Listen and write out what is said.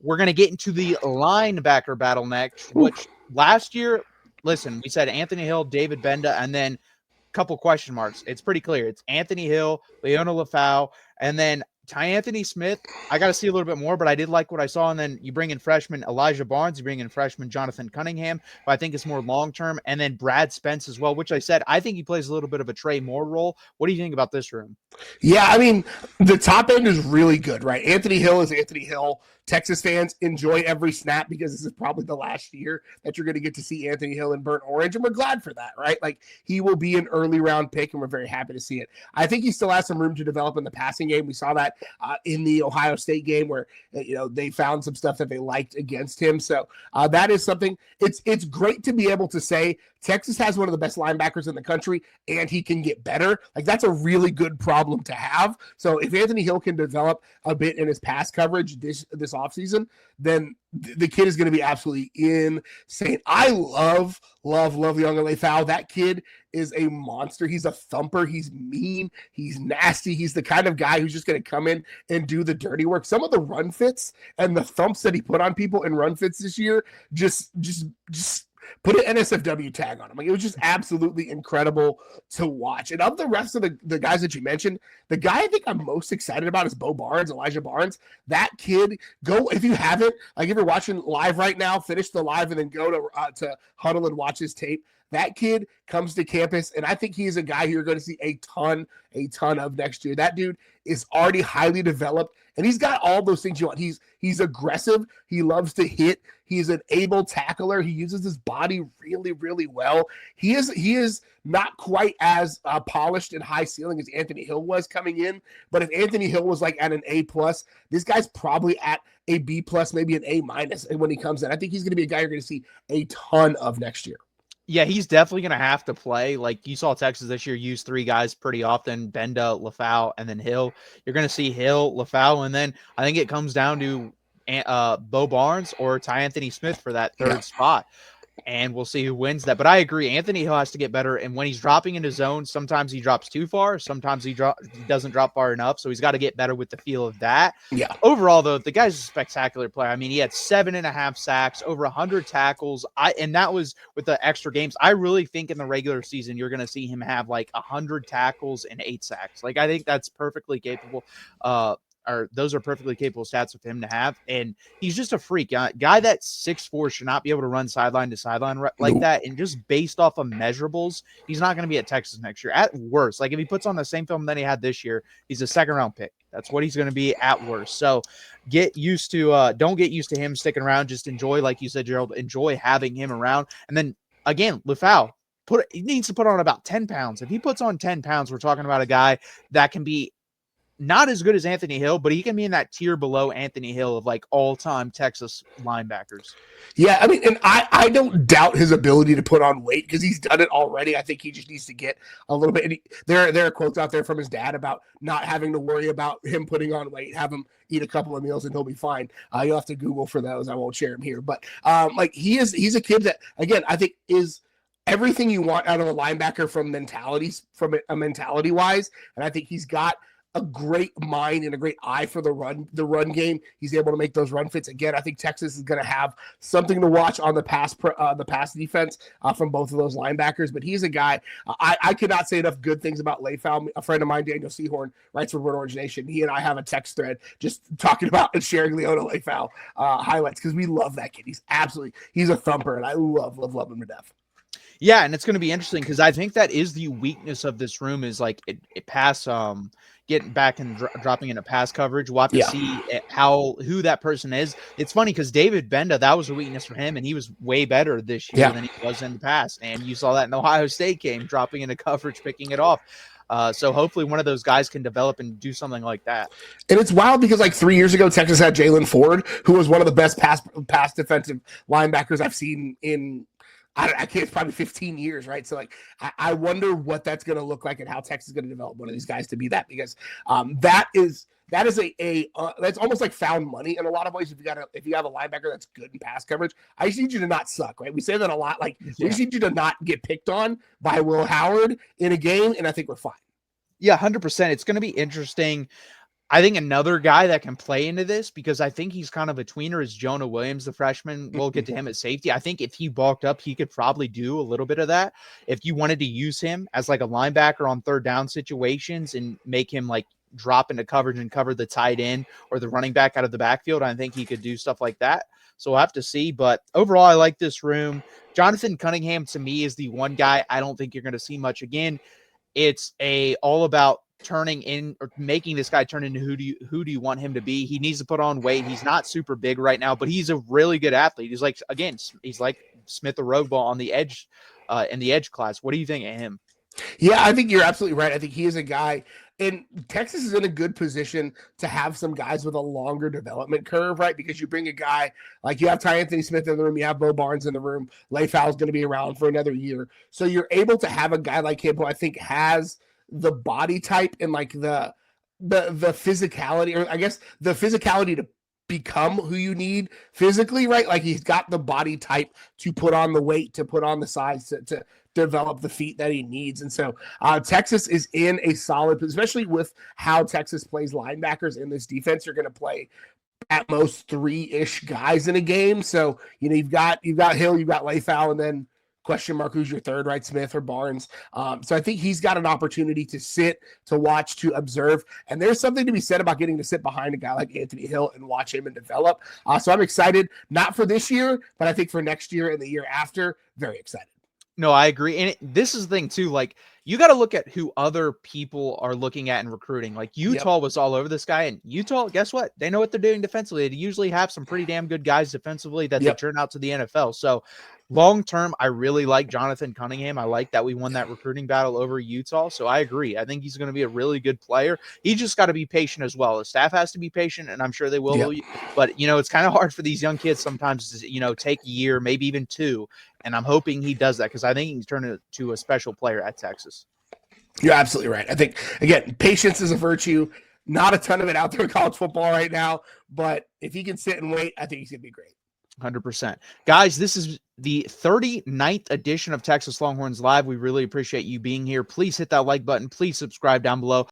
we're going to get into the linebacker battle next, which last year, listen, we said Anthony Hill, David Benda, and then couple question marks. It's pretty clear. It's Anthony Hill, Leona Lafau, and then Ty Anthony Smith. I got to see a little bit more, but I did like what I saw. And then you bring in freshman Elijah Barnes, you bring in freshman Jonathan Cunningham, but I think it's more long-term. And then Brad Spence as well, which I said, I think he plays a little bit of a Trey Moore role. What do you think about this room? Yeah, I mean, the top end is really good, right? Anthony Hill is Anthony Hill. Texas fans enjoy every snap because this is probably the last year that you're going to get to see Anthony Hill in burnt orange, and we're glad for that, right? Like, he will be an early round pick, and we're very happy to see it. I think he still has some room to develop in the passing game. We saw that in the Ohio State game where they found some stuff that they liked against him. So that is something. It's great to be able to say Texas has one of the best linebackers in the country, and he can get better. Like, that's a really good problem to have. So if Anthony Hill can develop a bit in his pass coverage this offseason, then the kid is going to be absolutely insane. I love Leona Lafau. That kid is a monster. He's a thumper. He's mean. He's nasty. He's the kind of guy who's just going to come in and do the dirty work. Some of the run fits and the thumps that he put on people in run fits this year just put an NSFW tag on him. Like, it was just absolutely incredible to watch. And of the rest of the guys that you mentioned, the guy I think I'm most excited about is Elijah Barnes. That kid, if you haven't, like, if you're watching live right now, finish the live and then go to Huddle and watch his tape. That kid comes to campus, and I think he's a guy who you're going to see a ton of next year. That dude is already highly developed, and he's got all those things you want. He's aggressive. He loves to hit. He's an able tackler. He uses his body really, really well. He is not quite as polished and high ceiling as Anthony Hill was coming in, but if Anthony Hill was like at an A+, this guy's probably at a B+, maybe an A- when he comes in. I think he's going to be a guy you're going to see a ton of next year. Yeah, he's definitely going to have to play. Like, you saw Texas this year use three guys pretty often, Benda, Lafau, and then Hill. You're going to see Hill, Lafau, and then I think it comes down to Bo Barnes or Ty Anthony Smith for that third spot. And we'll see who wins that. But I agree, Anthony Hill has to get better. And when he's dropping into zone, sometimes he drops too far. Sometimes he doesn't drop far enough. So he's got to get better with the feel of that. Yeah. Overall, though, the guy's a spectacular player. I mean, he had 7.5 sacks, over 100 tackles. And that was with the extra games. I really think in the regular season, you're going to see him have like 100 tackles and 8 sacks. Like, I think that's perfectly capable. Those are perfectly capable stats for him to have. And he's just a freak. Guy that's 6'4" should not be able to run sideline to sideline like that. And just based off of measurables, he's not going to be at Texas next year. At worst, like if he puts on the same film that he had this year, he's a second-round pick. That's what he's going to be at worst. So don't get used to him sticking around. Just enjoy, like you said, Gerald, enjoy having him around. And then, again, Lafau, he needs to put on about 10 pounds. If he puts on 10 pounds, we're talking about a guy that can be not as good as Anthony Hill, but he can be in that tier below Anthony Hill of like all-time Texas linebackers. Yeah, I mean, and I don't doubt his ability to put on weight because he's done it already. I think he just needs to get a little bit. And there are quotes out there from his dad about not having to worry about him putting on weight, have him eat a couple of meals and he'll be fine. You'll have to Google for those. I won't share them here. But he's a kid that, again, I think is everything you want out of a linebacker from a mentality-wise. And I think he's got a great mind and a great eye for the run game. He's able to make those run fits. Again, I think Texas is going to have something to watch on the pass defense from both of those linebackers. But he's a guy I could not say enough good things about Lafau. A friend of mine, Daniel Seahorn, writes for Burnt Orange Nation. He and I have a text thread just talking about and sharing Leona Lafau highlights because we love that kid. He's a thumper, and I love him to death. Yeah, and it's going to be interesting because I think that is the weakness of this room is like it pass getting back and dropping into pass coverage. We'll have to see who that person is. It's funny because David Benda, that was a weakness for him, and he was way better this year than he was in the past. And you saw that in the Ohio State game, dropping into coverage, picking it off. So hopefully one of those guys can develop and do something like that. And it's wild because like 3 years ago, Texas had Jalen Ford, who was one of the best pass defensive linebackers I've seen in I can't, it's probably 15 years, right? So like, I wonder what that's going to look like and how Texas is going to develop one of these guys to be that, because that is that's almost like found money in a lot of ways. If you have a linebacker that's good in pass coverage, I just need you to not suck, right? We say that a lot. Like we just need you to not get picked on by Will Howard in a game, and I think we're fine. Yeah, 100%. It's going to be interesting. I think another guy that can play into this, because I think he's kind of a tweener, is Jonah Williams, the freshman. We'll get to him at safety. I think if he bulked up, he could probably do a little bit of that. If you wanted to use him as like a linebacker on third down situations and make him like drop into coverage and cover the tight end or the running back out of the backfield, I think he could do stuff like that. So we'll have to see. But overall, I like this room. Jonathan Cunningham, to me, is the one guy I don't think you're going to see much again. It's all about turning in or making this guy turn into who do you want him to be. He needs to put on weight. He's not super big right now, but he's a really good athlete. He's like, again, he's like Smith Orogbo on the edge in the edge class. What do you think of him? Yeah, I think you're absolutely right. I think he is a guy, and Texas is in a good position to have some guys with a longer development curve, right? Because you bring a guy like you have Ty Anthony Smith in the room, you have Bo Barnes in the room, Leifow's going to be around for another year. So you're able to have a guy like him who I think has the body type and like the physicality, or I guess the physicality to become who you need physically, right? Like he's got the body type to put on the weight, to put on the size, to develop the feet that he needs. And so Texas is in a solid, especially with how Texas plays linebackers in this defense. You're going to play at most 3-ish guys in a game. So, you know, you've got Hill, you've got Leifow, and then question mark, who's your third, right? Smith or Barnes. So I think he's got an opportunity to sit, to watch, to observe. And there's something to be said about getting to sit behind a guy like Anthony Hill and watch him and develop. So I'm excited, not for this year, but I think for next year and the year after, very excited. No, I agree. And this is the thing too, like you got to look at who other people are looking at in recruiting. Like Utah was all over this guy, and Utah, guess what? They know what they're doing defensively. They usually have some pretty damn good guys defensively that they turn out to the NFL. So long term, I really like Jonathan Cunningham. I like that we won that recruiting battle over Utah. So I agree. I think he's going to be a really good player. He just got to be patient as well. The staff has to be patient, and I'm sure they will. But, you know, it's kind of hard for these young kids sometimes to, you know, take a year, maybe even 2. And I'm hoping he does that because I think he's turned into a special player at Texas. You're absolutely right. I think, again, patience is a virtue. Not a ton of it out there in college football right now. But if he can sit and wait, I think he's going to be great. 100%. Guys, this is the 39th edition of Texas Longhorns Live. We really appreciate you being here. Please hit that like button. Please subscribe down below.